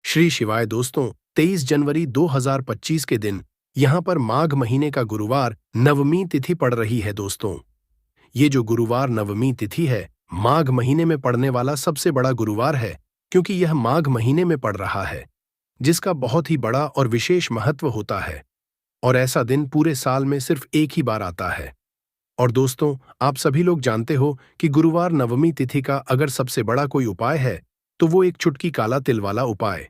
श्री शिवाय दोस्तों, 23 जनवरी 2025 के दिन यहाँ पर माघ महीने का गुरुवार नवमी तिथि पड़ रही है दोस्तों। ये जो गुरुवार नवमी तिथि है, माघ महीने में पड़ने वाला सबसे बड़ा गुरुवार है, क्योंकि यह माघ महीने में पड़ रहा है, जिसका बहुत ही बड़ा और विशेष महत्व होता है। और ऐसा दिन पूरे साल में सिर्फ एक ही बार आता है। और दोस्तों, आप सभी लोग जानते हो कि गुरुवार नवमी तिथि का अगर सबसे बड़ा कोई उपाय है, तो वो एक चुटकी काला तिल वाला उपाय।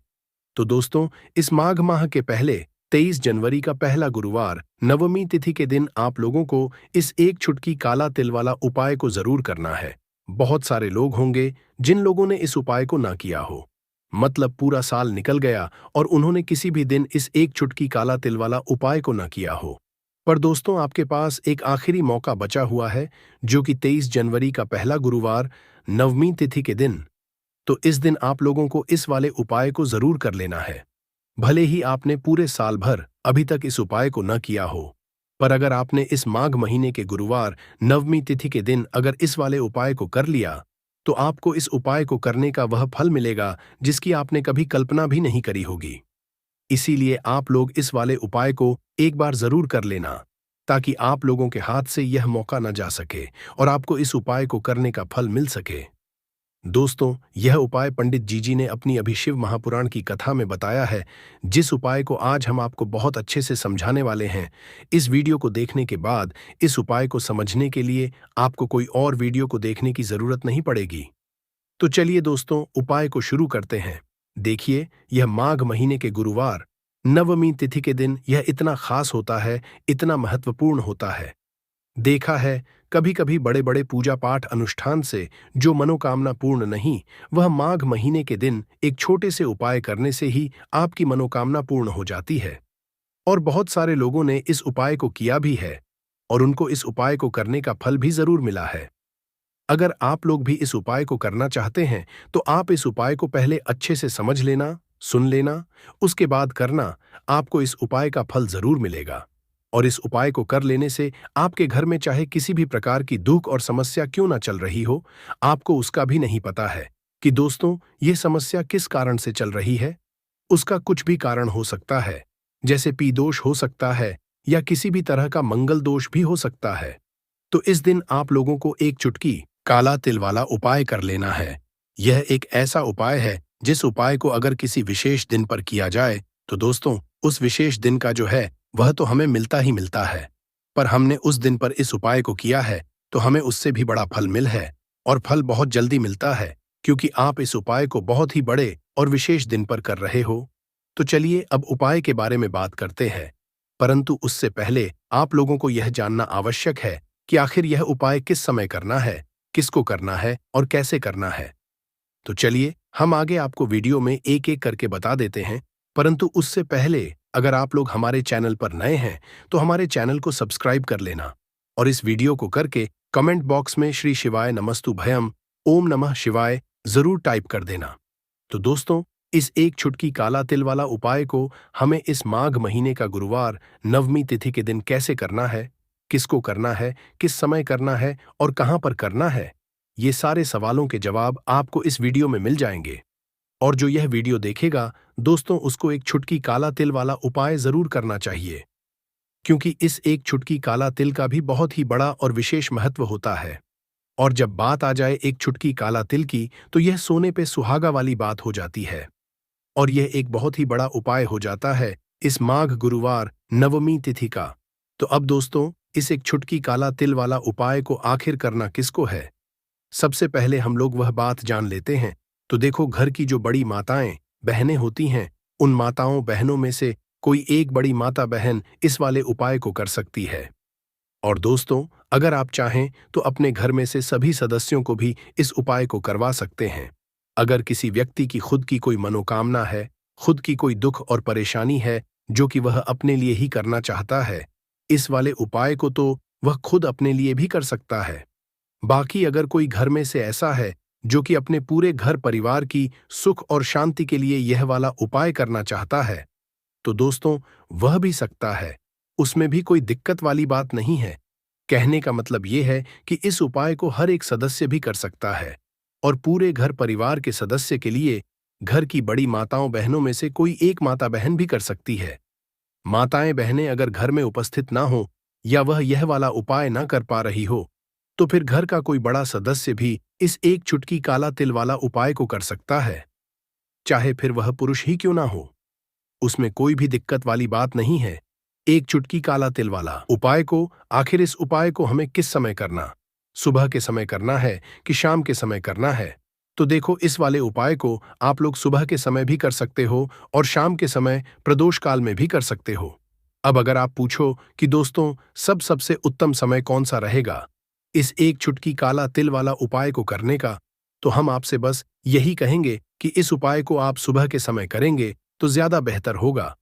तो दोस्तों, इस माघ माह के पहले 23 जनवरी का पहला गुरुवार नवमी तिथि के दिन आप लोगों को इस एक चुटकी काला तिल वाला उपाय को जरूर करना है। बहुत सारे लोग होंगे जिन लोगों ने इस उपाय को ना किया हो, मतलब पूरा साल निकल गया और उन्होंने किसी भी दिन इस एक चुटकी काला तिल वाला उपाय को ना किया हो। पर दोस्तों, आपके पास एक आखिरी मौका बचा हुआ है, जो कि 23 जनवरी का पहला गुरुवार नवमी तिथि के दिन। तो इस दिन आप लोगों को इस वाले उपाय को जरूर कर लेना है। भले ही आपने पूरे साल भर अभी तक इस उपाय को न किया हो, पर अगर आपने इस माघ महीने के गुरुवार नवमी तिथि के दिन अगर इस वाले उपाय को कर लिया, तो आपको इस उपाय को करने का वह फल मिलेगा जिसकी आपने कभी कल्पना भी नहीं करी होगी। इसीलिए आप लोग इस वाले उपाय को एक बार जरूर कर लेना, ताकि आप लोगों के हाथ से यह मौका न जा सके और आपको इस उपाय को करने का फल मिल सके। दोस्तों, यह उपाय पंडित जीजी ने अपनी अभिशिव महापुराण की कथा में बताया है, जिस उपाय को आज हम आपको बहुत अच्छे से समझाने वाले हैं। इस वीडियो को देखने के बाद इस उपाय को समझने के लिए आपको कोई और वीडियो को देखने की जरूरत नहीं पड़ेगी। तो चलिए दोस्तों, उपाय को शुरू करते हैं। देखिए, यह माघ महीने के गुरुवार नवमी तिथि के दिन यह इतना खास होता है, इतना महत्वपूर्ण होता है। देखा है, कभी कभी बड़े बड़े पूजा पाठ अनुष्ठान से जो मनोकामना पूर्ण नहीं, वह माघ महीने के दिन एक छोटे से उपाय करने से ही आपकी मनोकामना पूर्ण हो जाती है। और बहुत सारे लोगों ने इस उपाय को किया भी है और उनको इस उपाय को करने का फल भी जरूर मिला है। अगर आप लोग भी इस उपाय को करना चाहते हैं, तो आप इस उपाय को पहले अच्छे से समझ लेना, सुन लेना, उसके बाद करना। आपको इस उपाय का फल जरूर मिलेगा। और इस उपाय को कर लेने से आपके घर में चाहे किसी भी प्रकार की दुख और समस्या क्यों ना चल रही हो, आपको उसका भी नहीं पता है कि दोस्तों ये समस्या किस कारण से चल रही है। उसका कुछ भी कारण हो सकता है, जैसे पी दोष हो सकता है या किसी भी तरह का मंगल दोष भी हो सकता है। तो इस दिन आप लोगों को एक चुटकी काला तिल वाला उपाय कर लेना है। यह एक ऐसा उपाय है जिस उपाय को अगर किसी विशेष दिन पर किया जाए, तो दोस्तों उस विशेष दिन का जो है वह तो हमें मिलता ही मिलता है। पर हमने उस दिन पर इस उपाय को किया है, तो हमें उससे भी बड़ा फल मिल है, और फल बहुत जल्दी मिलता है, क्योंकि आप इस उपाय को बहुत ही बड़े और विशेष दिन पर कर रहे हो। तो चलिए अब उपाय के बारे में बात करते हैं। परंतु उससे पहले आप लोगों को यह जानना आवश्यक है कि आखिर यह उपाय किस समय करना है, किसको करना है और कैसे करना है। तो चलिए हम आगे आपको वीडियो में एक एक करके बता देते हैं। परंतु उससे पहले अगर आप लोग हमारे चैनल पर नए हैं, तो हमारे चैनल को सब्सक्राइब कर लेना और इस वीडियो को करके कमेंट बॉक्स में श्री शिवाय नमस्तु भयम, ओम नमः शिवाय जरूर टाइप कर देना। तो दोस्तों, इस एक चुटकी काला तिल वाला उपाय को हमें इस माघ महीने का गुरुवार नवमी तिथि के दिन कैसे करना है, किसको करना है, किस समय करना है और कहां पर करना है, ये सारे सवालों के जवाब आपको इस वीडियो में मिल जाएंगे। और जो यह वीडियो देखेगा दोस्तों, उसको एक चुटकी काला तिल वाला उपाय जरूर करना चाहिए, क्योंकि इस एक चुटकी काला तिल का भी बहुत ही बड़ा और विशेष महत्व होता है। और जब बात आ जाए एक चुटकी काला तिल की, तो यह सोने पे सुहागा वाली बात हो जाती है। और यह एक बहुत ही बड़ा उपाय हो जाता है इस माघ गुरुवार नवमी तिथि का। तो अब दोस्तों, इस एक चुटकी काला तिल वाला उपाय को आखिर करना किसको है, सबसे पहले हम लोग वह बात जान लेते हैं। तो देखो, घर की जो बड़ी माताएं बहनें होती हैं, उन माताओं बहनों में से कोई एक बड़ी माता बहन इस वाले उपाय को कर सकती है। और दोस्तों, अगर आप चाहें तो अपने घर में से सभी सदस्यों को भी इस उपाय को करवा सकते हैं। अगर किसी व्यक्ति की खुद की कोई मनोकामना है, खुद की कोई दुख और परेशानी है जो कि वह अपने लिए ही करना चाहता है, इस वाले उपाय को तो वह खुद अपने लिए भी कर सकता है। बाकी अगर कोई घर में से ऐसा है जो कि अपने पूरे घर परिवार की सुख और शांति के लिए यह वाला उपाय करना चाहता है, तो दोस्तों वह भी सकता है। उसमें भी कोई दिक्कत वाली बात नहीं है। कहने का मतलब यह है कि इस उपाय को हर एक सदस्य भी कर सकता है और पूरे घर परिवार के सदस्य के लिए घर की बड़ी माताओं बहनों में से कोई एक माता बहन भी कर सकती है। माताएं बहनें अगर घर में उपस्थित ना हो या वह यह वाला उपाय ना कर पा रही हो, तो फिर घर का कोई बड़ा सदस्य भी इस एक चुटकी काला तिल वाला उपाय को कर सकता है, चाहे फिर वह पुरुष ही क्यों ना हो। उसमें कोई भी दिक्कत वाली बात नहीं है। एक चुटकी काला तिल वाला उपाय को, आखिर इस उपाय को हमें किस समय करना, सुबह के समय करना है कि शाम के समय करना है? तो देखो, इस वाले उपाय को आप लोग सुबह के समय भी कर सकते हो और शाम के समय प्रदोष काल में भी कर सकते हो। अब अगर आप पूछो कि दोस्तों सबसे उत्तम समय कौन सा रहेगा इस एक चुटकी काला तिल वाला उपाय को करने का, तो हम आपसे बस यही कहेंगे कि इस उपाय को आप सुबह के समय करेंगे तो ज्यादा बेहतर होगा।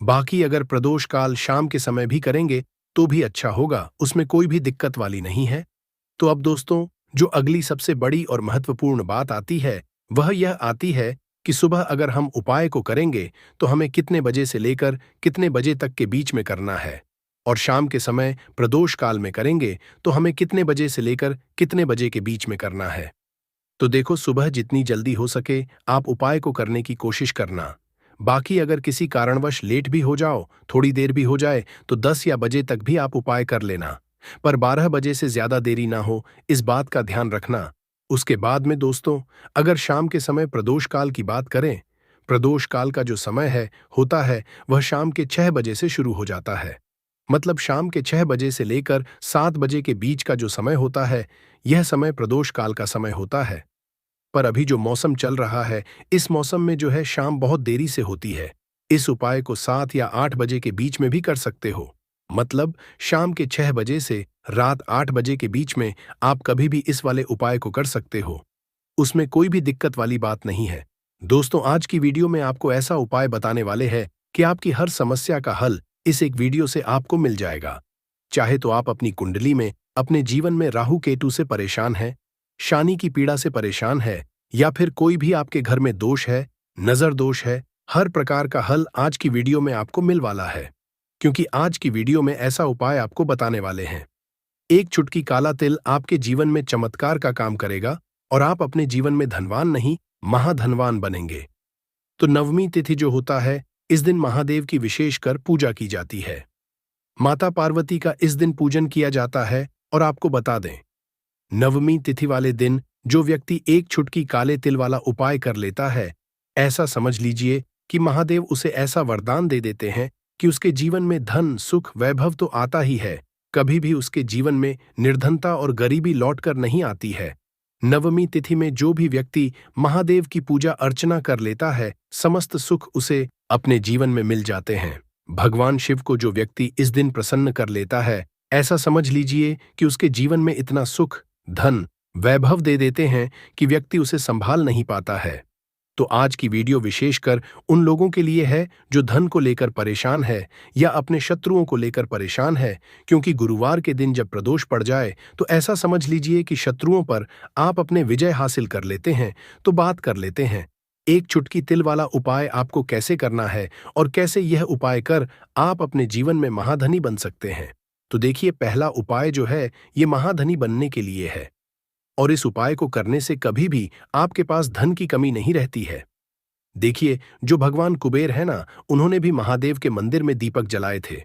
बाकी अगर प्रदोष काल शाम के समय भी करेंगे तो भी अच्छा होगा, उसमें कोई भी दिक्कत वाली नहीं है। तो अब दोस्तों, जो अगली सबसे बड़ी और महत्वपूर्ण बात आती है वह यह आती है कि सुबह अगर हम उपाय को करेंगे तो हमें कितने बजे से लेकर कितने बजे तक के बीच में करना है, और शाम के समय प्रदोष काल में करेंगे तो हमें कितने बजे से लेकर कितने बजे के बीच में करना है। तो देखो, सुबह जितनी जल्दी हो सके आप उपाय को करने की कोशिश करना। बाकी अगर किसी कारणवश लेट भी हो जाओ, थोड़ी देर भी हो जाए, तो 10 या बजे तक भी आप उपाय कर लेना, पर 12 बजे से ज्यादा देरी ना हो, इस बात का ध्यान रखना। उसके बाद में दोस्तों, अगर शाम के समय प्रदोष काल की बात करें, प्रदोष काल का जो समय है होता है वह शाम के 6 बजे से शुरू हो जाता है। मतलब शाम के 6 बजे से लेकर 7 बजे के बीच का जो समय होता है, यह समय प्रदोष काल का समय होता है। पर अभी जो मौसम चल रहा है, इस मौसम में जो है शाम बहुत देरी से होती है। इस उपाय को 7 या 8 बजे के बीच में भी कर सकते हो। मतलब शाम के 6 बजे से रात 8 बजे के बीच में आप कभी भी इस वाले उपाय को कर सकते हो। उसमें कोई भी दिक्कत वाली बात नहीं है। दोस्तों, आज की वीडियो में आपको ऐसा उपाय बताने वाले हैं कि आपकी हर समस्या का हल इस एक वीडियो से आपको मिल जाएगा। चाहे तो आप अपनी कुंडली में, अपने जीवन में राहु केतु से परेशान हैं, शनि की पीड़ा से परेशान है, या फिर कोई भी आपके घर में दोष है, नजर दोष है, हर प्रकार का हल आज की वीडियो में आपको मिल वाला है। क्योंकि आज की वीडियो में ऐसा उपाय आपको बताने वाले हैं। एक चुटकी काला तिल आपके जीवन में चमत्कार का काम करेगा और आप अपने जीवन में धनवान नहीं, महाधनवान बनेंगे। तो नवमी तिथि जो होता है, इस दिन महादेव की विशेषकर पूजा की जाती है। माता पार्वती का इस दिन पूजन किया जाता है। और आपको बता दें, नवमी तिथि वाले दिन जो व्यक्ति एक चुटकी काले तिल वाला उपाय कर लेता है, ऐसा समझ लीजिए कि महादेव उसे ऐसा वरदान दे देते हैं कि उसके जीवन में धन, सुख, वैभव तो आता ही है, कभी भी उसके जीवन में निर्धनता और गरीबी लौटकर नहीं आती है। नवमी तिथि में जो भी व्यक्ति महादेव की पूजा अर्चना कर लेता है, समस्त सुख उसे अपने जीवन में मिल जाते हैं। भगवान शिव को जो व्यक्ति इस दिन प्रसन्न कर लेता है, ऐसा समझ लीजिए कि उसके जीवन में इतना सुख, धन, वैभव दे देते हैं कि व्यक्ति उसे संभाल नहीं पाता है। तो आज की वीडियो विशेषकर उन लोगों के लिए है जो धन को लेकर परेशान है या अपने शत्रुओं को लेकर परेशान है, क्योंकि गुरुवार के दिन जब प्रदोष पड़ जाए तो ऐसा समझ लीजिए कि शत्रुओं पर आप अपने विजय हासिल कर लेते हैं। तो बात कर लेते हैं एक चुटकी तिल वाला उपाय आपको कैसे करना है और कैसे यह उपाय कर आप अपने जीवन में महाधनी बन सकते हैं। तो देखिए, पहला उपाय जो है ये महाधनी बनने के लिए है, और इस उपाय को करने से कभी भी आपके पास धन की कमी नहीं रहती है। देखिए, जो भगवान कुबेर है ना, उन्होंने भी महादेव के मंदिर में दीपक जलाए थे,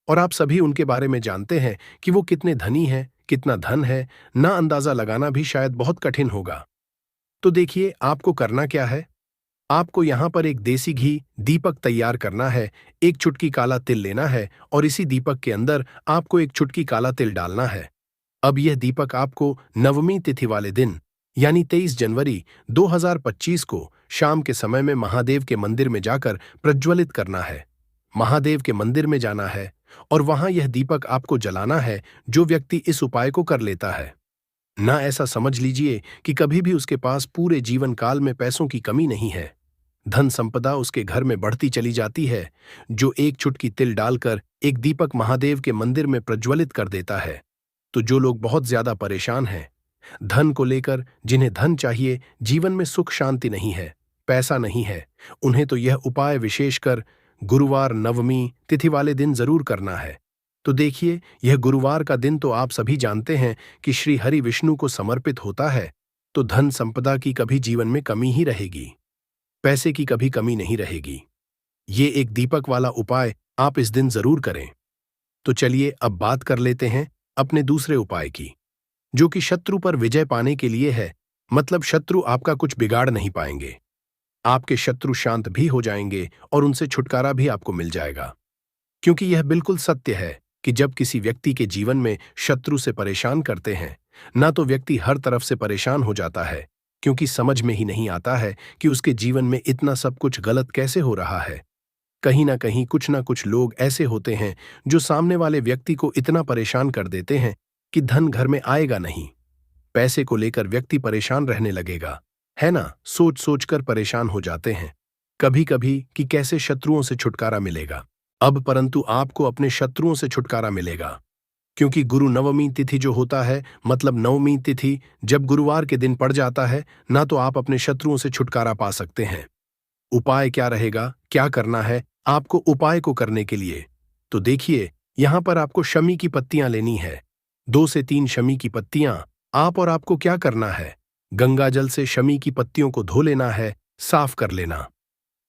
और आप सभी उनके बारे में जानते हैं कि वो कितने धनी हैं, कितना धन है, ना अंदाजा लगाना भी शायद बहुत कठिन होगा। तो देखिए, आपको करना क्या है, आपको यहाँ पर एक देसी घी दीपक तैयार करना है, एक चुटकी काला तिल लेना है और इसी दीपक के अंदर आपको एक चुटकी काला तिल डालना है। अब यह दीपक आपको नवमी तिथि वाले दिन यानी 23 जनवरी 2025 को शाम के समय में महादेव के मंदिर में जाकर प्रज्वलित करना है। महादेव के मंदिर में जाना है और वहां यह दीपक आपको जलाना है। जो व्यक्ति इस उपाय को कर लेता है ना, ऐसा समझ लीजिए कि कभी भी उसके पास पूरे जीवन काल में पैसों की कमी नहीं है, धन संपदा उसके घर में बढ़ती चली जाती है। जो एक चुटकी तिल डालकर एक दीपक महादेव के मंदिर में प्रज्वलित कर देता है। तो जो लोग बहुत ज्यादा परेशान हैं धन को लेकर, जिन्हें धन चाहिए, जीवन में सुख शांति नहीं है, पैसा नहीं है, उन्हें तो यह उपाय विशेषकर गुरुवार नवमी तिथि वाले दिन जरूर करना है। तो देखिए, यह गुरुवार का दिन तो आप सभी जानते हैं कि श्री हरि विष्णु को समर्पित होता है, तो धन संपदा की कभी जीवन में कमी ही रहेगी। पैसे की कभी कमी नहीं रहेगी। ये एक दीपक वाला उपाय आप इस दिन जरूर करें। तो चलिए अब बात कर लेते हैं अपने दूसरे उपाय की, जो कि शत्रु पर विजय पाने के लिए है। मतलब शत्रु आपका कुछ बिगाड़ नहीं पाएंगे। आपके शत्रु शांत भी हो जाएंगे और उनसे छुटकारा भी आपको मिल जाएगा। क्योंकि यह बिल्कुल सत्य है कि जब किसी व्यक्ति के जीवन में शत्रु से परेशान करते हैं, ना तो व्यक्ति हर तरफ से परेशान हो जाता है, क्योंकि समझ में ही नहीं आता है कि उसके जीवन में इतना सब कुछ गलत कैसे हो रहा है। कहीं ना कुछ लोग ऐसे होते हैं जो सामने वाले व्यक्ति को इतना परेशान कर देते हैं कि धन घर में आएगा नहीं। पैसे को लेकर व्यक्ति परेशान रहने लगेगा, है ना? सोच सोच कर परेशान हो जाते हैं कभी कभी कि कैसे शत्रुओं से छुटकारा मिलेगा। अब परंतु आपको अपने शत्रुओं से छुटकारा मिलेगा, क्योंकि गुरु नवमी तिथि जो होता है, मतलब नवमी तिथि जब गुरुवार के दिन पड़ जाता है, ना तो आप अपने शत्रुओं से छुटकारा पा सकते हैं। उपाय क्या रहेगा, क्या करना है आपको उपाय को करने के लिए? तो देखिए, यहां पर आपको शमी की पत्तियां लेनी है। 2 से 3 शमी की पत्तियां। आप और आपको क्या करना है, गंगा जल से शमी की पत्तियों को धो लेना है, साफ कर लेना।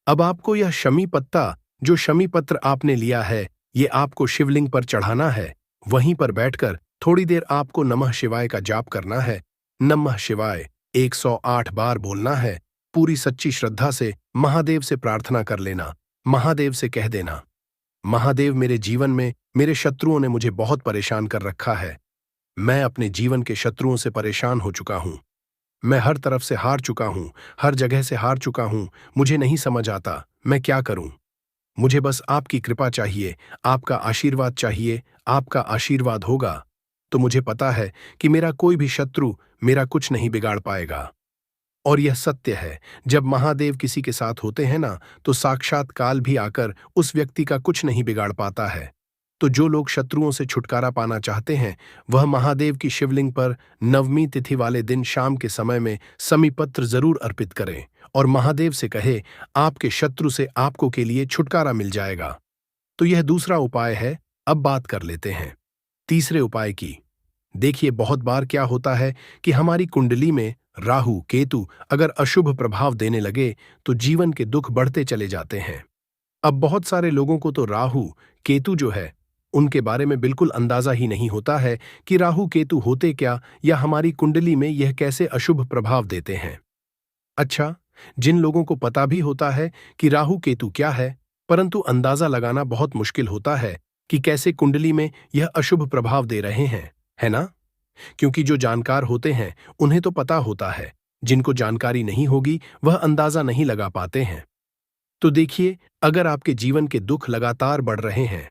अब आपको यह शमी पत्ता, जो शमी पत्र आपने लिया है, ये आपको शिवलिंग पर चढ़ाना है। वहीं पर बैठकर थोड़ी देर आपको नमः शिवाय का जाप करना है। नमः शिवाय 108 बार बोलना है। पूरी सच्ची श्रद्धा से महादेव से प्रार्थना कर लेना। महादेव से कह देना, महादेव, मेरे जीवन में मेरे शत्रुओं ने मुझे बहुत परेशान कर रखा है। मैं अपने जीवन के शत्रुओं से परेशान हो चुका हूं। मैं हर तरफ से हार चुका हूं, हर जगह से हार चुका हूं। मुझे नहीं समझ आता मैं क्या करूं। मुझे बस आपकी कृपा चाहिए, आपका आशीर्वाद चाहिए। आपका आशीर्वाद होगा तो मुझे पता है कि मेरा कोई भी शत्रु मेरा कुछ नहीं बिगाड़ पाएगा। और यह सत्य है, जब महादेव किसी के साथ होते हैं ना, तो साक्षात काल भी आकर उस व्यक्ति का कुछ नहीं बिगाड़ पाता है। तो जो लोग शत्रुओं से छुटकारा पाना चाहते हैं, वह महादेव की शिवलिंग पर नवमी तिथि वाले दिन शाम के समय में समीपत्र जरूर अर्पित करें और महादेव से कहे, आपके शत्रु से आपको के लिए छुटकारा मिल जाएगा। तो यह दूसरा उपाय है। अब बात कर लेते हैं तीसरे उपाय की। देखिए, बहुत बार क्या होता है कि हमारी कुंडली में राहु केतु अगर अशुभ प्रभाव देने लगे तो जीवन के दुख बढ़ते चले जाते हैं। अब बहुत सारे लोगों को तो राहु केतु जो है, उनके बारे में बिल्कुल अंदाजा ही नहीं होता है कि राहु केतु होते क्या, या हमारी कुंडली में यह कैसे अशुभ प्रभाव देते हैं। अच्छा, जिन लोगों को पता भी होता है कि राहु केतु क्या है, परंतु अंदाजा लगाना बहुत मुश्किल होता है कि कैसे कुंडली में यह अशुभ प्रभाव दे रहे हैं, है ना? क्योंकि जो जानकार होते हैं उन्हें तो पता होता है, जिनको जानकारी नहीं होगी वह अंदाजा नहीं लगा पाते हैं। तो देखिए, अगर आपके जीवन के दुख लगातार बढ़ रहे हैं,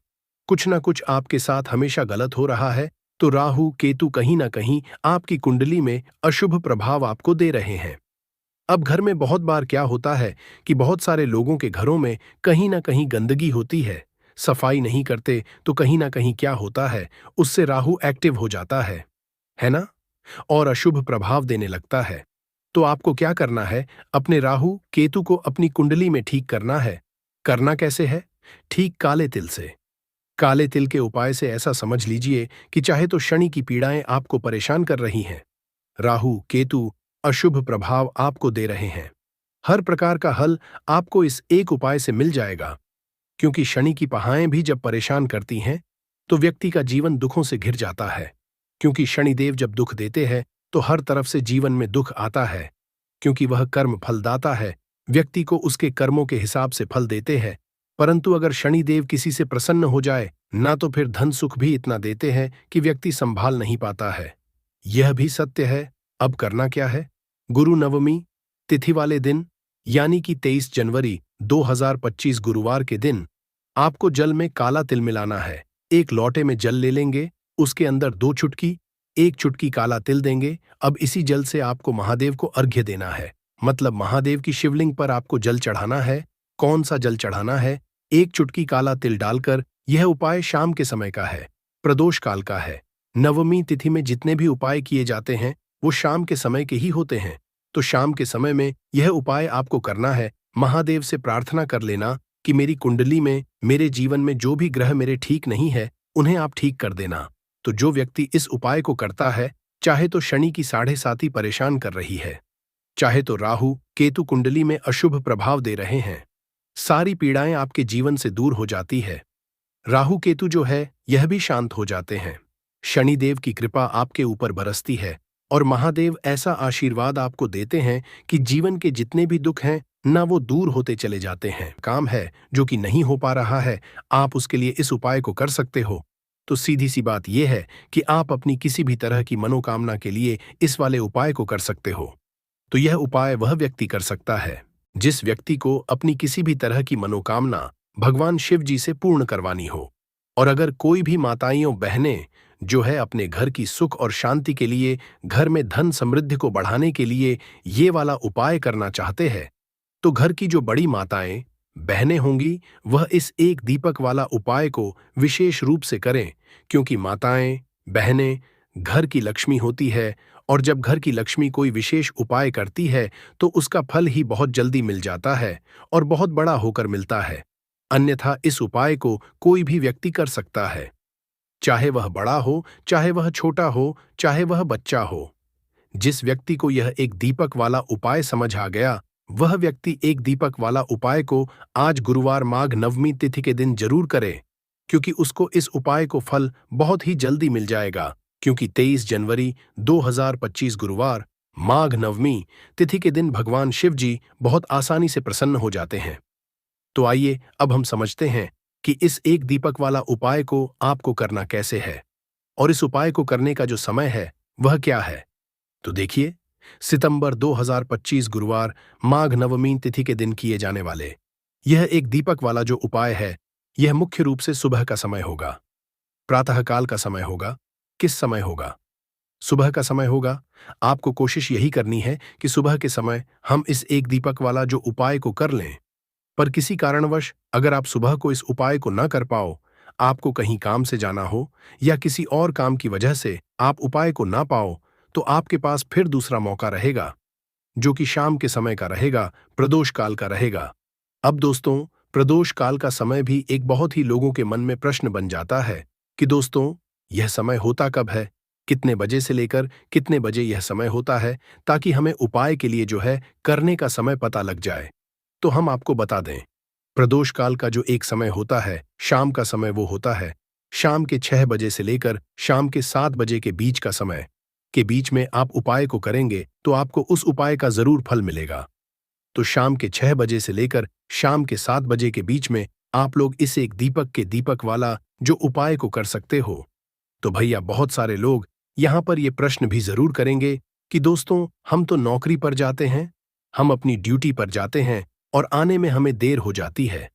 कुछ ना कुछ आपके साथ हमेशा गलत हो रहा है, तो राहु केतु कहीं ना कहीं आपकी कुंडली में अशुभ प्रभाव आपको दे रहे हैं। अब घर में बहुत बार क्या होता है कि बहुत सारे लोगों के घरों में कहीं ना कहीं गंदगी होती है, सफाई नहीं करते, तो कहीं ना कहीं क्या होता है, उससे राहु एक्टिव हो जाता है ना? और अशुभ प्रभाव देने लगता है। तो आपको क्या करना है, अपने राहु केतु को अपनी कुंडली में ठीक करना है। करना कैसे है? ठीक काले तिल से। काले तिल के उपाय से ऐसा समझ लीजिए कि चाहे तो शनि की पीड़ाएं आपको परेशान कर रही हैं, राहु केतु अशुभ प्रभाव आपको दे रहे हैं, हर प्रकार का हल आपको इस एक उपाय से मिल जाएगा। क्योंकि शनि की पहाएं भी जब परेशान करती हैं तो व्यक्ति का जीवन दुखों से घिर जाता है। क्योंकि शनिदेव जब दुख देते हैं तो हर तरफ से जीवन में दुख आता है। क्योंकि वह कर्म फलदाता है, व्यक्ति को उसके कर्मों के हिसाब से फल देते हैं। परंतु अगर शनिदेव किसी से प्रसन्न हो जाए ना, तो फिर धन सुख भी इतना देते हैं कि व्यक्ति संभाल नहीं पाता है। यह भी सत्य है। अब करना क्या है, गुरु नवमी तिथि वाले दिन यानी कि 23 जनवरी 2025 गुरुवार के दिन आपको जल में काला तिल मिलाना है। एक लोटे में जल ले लेंगे, उसके अंदर 2 चुटकी, 1 चुटकी काला तिल देंगे। अब इसी जल से आपको महादेव को अर्घ्य देना है, मतलब महादेव की शिवलिंग पर आपको जल चढ़ाना है। कौन सा जल चढ़ाना है? 1 चुटकी काला तिल डालकर। यह उपाय शाम के समय का है, प्रदोष काल का है। नवमी तिथि में जितने भी उपाय किए जाते हैं वो शाम के समय के ही होते हैं। तो शाम के समय में यह उपाय आपको करना है। महादेव से प्रार्थना कर लेना कि मेरी कुंडली में, मेरे जीवन में जो भी ग्रह मेरे ठीक नहीं है उन्हें आप ठीक कर देना। तो जो व्यक्ति इस उपाय को करता है, चाहे तो शनि की 7.5 परेशान कर रही है, चाहे तो राहु केतु कुंडली में अशुभ प्रभाव दे रहे हैं, सारी पीड़ाएं आपके जीवन से दूर हो जाती है। राहु केतु जो है यह भी शांत हो जाते हैं। शनिदेव की कृपा आपके ऊपर बरसती है और महादेव ऐसा आशीर्वाद आपको देते हैं कि जीवन के जितने भी दुख हैं ना वो दूर होते चले जाते हैं। काम है जो कि नहीं हो पा रहा है, आप उसके लिए इस उपाय को कर सकते हो। तो सीधी सी बात यह है कि आप अपनी किसी भी तरह की मनोकामना के लिए इस वाले उपाय को कर सकते हो। तो यह उपाय वह व्यक्ति कर सकता है जिस व्यक्ति को अपनी किसी भी तरह की मनोकामना भगवान शिव जी से पूर्ण करवानी हो। और अगर कोई भी माताएं बहनें जो है अपने घर की सुख और शांति के लिए, घर में धन समृद्धि को बढ़ाने के लिए ये वाला उपाय करना चाहते हैं, तो घर की जो बड़ी माताएं बहनें होंगी वह इस एक दीपक वाला उपाय को विशेष रूप से करें, क्योंकि माताएं बहनें घर की लक्ष्मी होती है और जब घर की लक्ष्मी कोई विशेष उपाय करती है तो उसका फल ही बहुत जल्दी मिल जाता है और बहुत बड़ा होकर मिलता है। अन्यथा इस उपाय को कोई भी व्यक्ति कर सकता है, चाहे वह बड़ा हो, चाहे वह छोटा हो, चाहे वह बच्चा हो। जिस व्यक्ति को यह एक दीपक वाला उपाय समझ आ गया, वह व्यक्ति एक दीपक वाला उपाय को आज गुरुवार माघ नवमी तिथि के दिन जरूर करे, क्योंकि उसको इस उपाय को फल बहुत ही जल्दी मिल जाएगा। क्योंकि 23 जनवरी 2025 गुरुवार माघ नवमी तिथि के दिन भगवान शिव जी बहुत आसानी से प्रसन्न हो जाते हैं। तो आइए अब हम समझते हैं कि इस एक दीपक वाला उपाय को आपको करना कैसे है और इस उपाय को करने का जो समय है वह क्या है। तो देखिए, सितंबर 2025 गुरुवार माघ नवमी तिथि के दिन किए जाने वाले यह एक दीपक वाला जो उपाय है, यह मुख्य रूप से सुबह का समय होगा। प्रातःकाल का समय होगा। किस समय होगा? सुबह का समय होगा। आपको कोशिश यही करनी है कि सुबह के समय हम इस एक दीपक वाला जो उपाय को कर लें। पर किसी कारणवश अगर आप सुबह को इस उपाय को न कर पाओ, आपको कहीं काम से जाना हो या किसी और काम की वजह से आप उपाय को ना पाओ, तो आपके पास फिर दूसरा मौका रहेगा, जो कि शाम के समय का रहेगा, प्रदोष काल का रहेगा। अब दोस्तों, प्रदोष काल का समय भी एक बहुत ही लोगों के मन में प्रश्न बन जाता है कि दोस्तों यह समय होता कब है, कितने बजे से लेकर कितने बजे यह समय होता है, ताकि हमें उपाय के लिए जो है करने का समय पता लग जाए। तो हम आपको बता दें, प्रदोष काल का जो एक समय होता है, शाम का समय, वो होता है शाम के 6 बजे से लेकर शाम के 7 बजे के बीच का समय के बीच में आप उपाय को करेंगे तो आपको उस उपाय का जरूर फल मिलेगा। तो शाम के 6 बजे से लेकर शाम के 7 बजे के बीच में आप लोग इस एक दीपक के दीपक वाला जो उपाय को कर सकते हो। तो भैया, बहुत सारे लोग यहां पर ये प्रश्न भी जरूर करेंगे कि दोस्तों हम तो नौकरी पर जाते हैं, हम अपनी ड्यूटी पर जाते हैं और आने में हमें देर हो जाती है,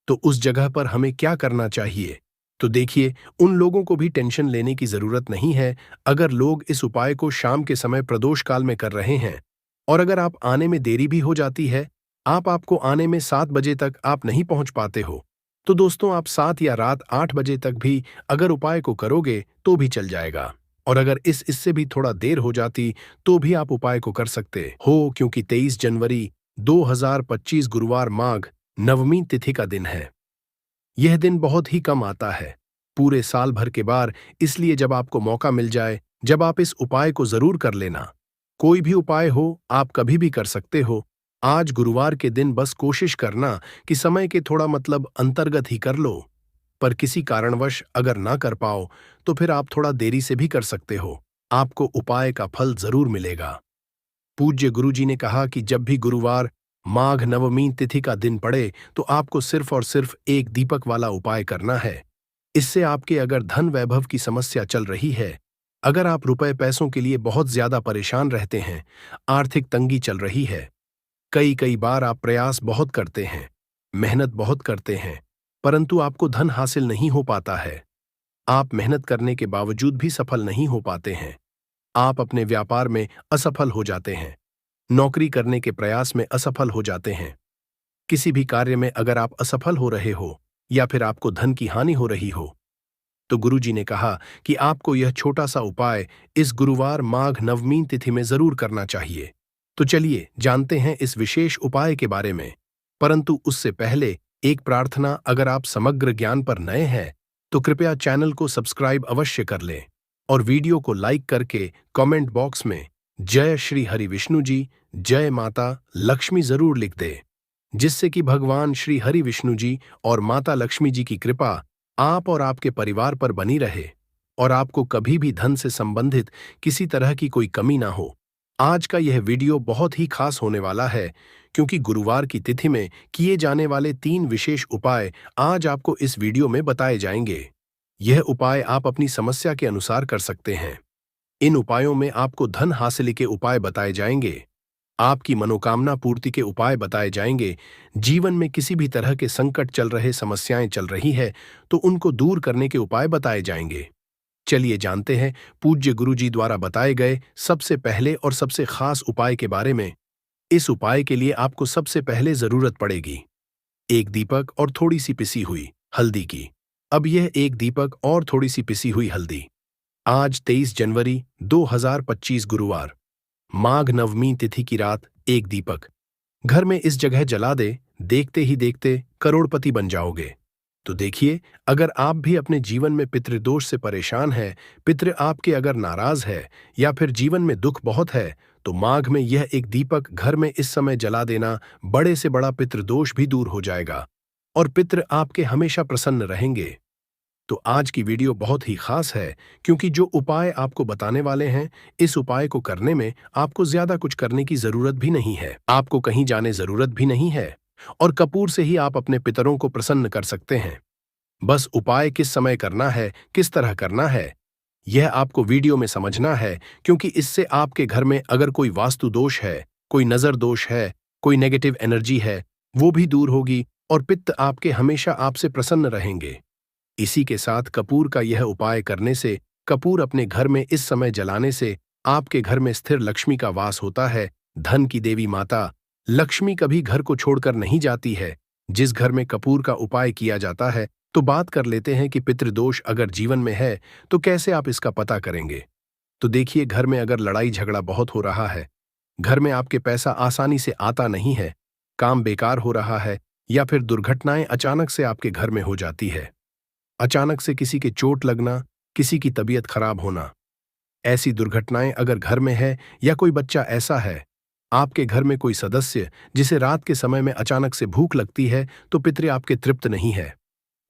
तो उस जगह पर हमें क्या करना चाहिए। तो देखिए, उन लोगों को भी टेंशन लेने की जरूरत नहीं है। अगर लोग इस उपाय को शाम के समय प्रदोष काल में कर रहे हैं और अगर आप आने में देरी भी हो जाती है, आपको आने में 7 बजे तक आप नहीं पहुंच पाते हो, तो दोस्तों आप 7 या रात 8 बजे तक भी अगर उपाय को करोगे तो भी चल जाएगा। और अगर इससे भी थोड़ा देर हो जाती तो भी आप उपाय को कर सकते हो, क्योंकि 23 जनवरी 2025 गुरुवार माघ नवमी तिथि का दिन है। यह दिन बहुत ही कम आता है पूरे साल भर के बार, इसलिए जब आपको मौका मिल जाए, जब आप इस उपाय को जरूर कर लेना। कोई भी उपाय हो, आप कभी भी कर सकते हो। आज गुरुवार के दिन बस कोशिश करना कि समय के थोड़ा अंतर्गत ही कर लो। पर किसी कारणवश अगर ना कर पाओ तो फिर आप थोड़ा देरी से भी कर सकते हो, आपको उपाय का फल जरूर मिलेगा। पूज्य गुरुजी ने कहा कि जब भी गुरुवार माघ नवमी तिथि का दिन पड़े तो आपको सिर्फ और सिर्फ एक दीपक वाला उपाय करना है। इससे आपके अगर धन वैभव की समस्या चल रही है, अगर आप रुपए पैसों के लिए बहुत ज्यादा परेशान रहते हैं, आर्थिक तंगी चल रही है, कई कई बार आप प्रयास बहुत करते हैं, मेहनत बहुत करते हैं, परंतु आपको धन हासिल नहीं हो पाता है, आप मेहनत करने के बावजूद भी सफल नहीं हो पाते हैं, आप अपने व्यापार में असफल हो जाते हैं, नौकरी करने के प्रयास में असफल हो जाते हैं, किसी भी कार्य में अगर आप असफल हो रहे हो या फिर आपको धन की हानि हो रही हो, तो गुरुजी ने कहा कि आपको यह छोटा सा उपाय इस गुरुवार माघ नवमी तिथि में जरूर करना चाहिए। तो चलिए जानते हैं इस विशेष उपाय के बारे में, परंतु उससे पहले एक प्रार्थना, अगर आप समग्र ज्ञान पर नए हैं तो कृपया चैनल को सब्सक्राइब अवश्य कर लें और वीडियो को लाइक करके कमेंट बॉक्स में जय श्री हरि विष्णु जी, जय माता लक्ष्मी जरूर लिख दे, जिससे कि भगवान श्री हरि विष्णु जी और माता लक्ष्मी जी की कृपा आप और आपके परिवार पर बनी रहे और आपको कभी भी धन से संबंधित किसी तरह की कोई कमी ना हो। आज का यह वीडियो बहुत ही खास होने वाला है, क्योंकि गुरुवार की तिथि में किए जाने वाले 3 विशेष उपाय आज आपको इस वीडियो में बताए जाएंगे। यह उपाय आप अपनी समस्या के अनुसार कर सकते हैं। इन उपायों में आपको धन हासिल के उपाय बताए जाएंगे, आपकी मनोकामना पूर्ति के उपाय बताए जाएंगे, जीवन में किसी भी तरह के संकट चल रहे, समस्याएं चल रही है तो उनको दूर करने के उपाय बताए जाएंगे। चलिए जानते हैं पूज्य गुरु जी द्वारा बताए गए सबसे पहले और सबसे खास उपाय के बारे में। इस उपाय के लिए आपको सबसे पहले जरूरत पड़ेगी एक दीपक और थोड़ी सी पिसी हुई हल्दी की। अब यह एक दीपक और थोड़ी सी पिसी हुई हल्दी आज 23 जनवरी 2025 गुरुवार माघ नवमी तिथि की रात एक दीपक घर में इस जगह जला दे, देखते ही देखते करोड़पति बन जाओगे। तो देखिए, अगर आप भी अपने जीवन में पितृदोष से परेशान है, पितृ आपके अगर नाराज है या फिर जीवन में दुख बहुत है, तो माघ में यह एक दीपक घर में इस समय जला देना, बड़े से बड़ा पितृदोष भी दूर हो जाएगा और पितृ आपके हमेशा प्रसन्न रहेंगे। तो आज की वीडियो बहुत ही खास है, क्योंकि जो उपाय आपको बताने वाले हैं, इस उपाय को करने में आपको ज्यादा कुछ करने की जरूरत भी नहीं है, आपको कहीं जाने जरूरत भी नहीं है और कपूर से ही आप अपने पितरों को प्रसन्न कर सकते हैं। बस उपाय किस समय करना है, किस तरह करना है, यह आपको वीडियो में समझना है, क्योंकि इससे आपके घर में अगर कोई वास्तु दोष है, कोई नजर दोष है, कोई नेगेटिव एनर्जी है, वो भी दूर होगी और पित्त आपके हमेशा आपसे प्रसन्न रहेंगे। इसी के साथ कपूर का यह उपाय करने से, कपूर अपने घर में इस समय जलाने से आपके घर में स्थिर लक्ष्मी का वास होता है। धन की देवी माता लक्ष्मी कभी घर को छोड़कर नहीं जाती है। जिस घर में कपूर का उपाय किया जाता है, तो बात कर लेते हैं कि पितृदोष अगर जीवन में है तो कैसे आप इसका पता करेंगे। तो देखिए, घर में अगर लड़ाई झगड़ा बहुत हो रहा है, घर में आपके पैसा आसानी से आता नहीं है, काम बेकार हो रहा है या फिर दुर्घटनाएं अचानक से आपके घर में हो जाती है, अचानक से किसी के चोट लगना, किसी की तबीयत खराब होना, ऐसी दुर्घटनाएं अगर घर में है या कोई बच्चा ऐसा है, आपके घर में कोई सदस्य जिसे रात के समय में अचानक से भूख लगती है, तो पितृ आपके तृप्त नहीं है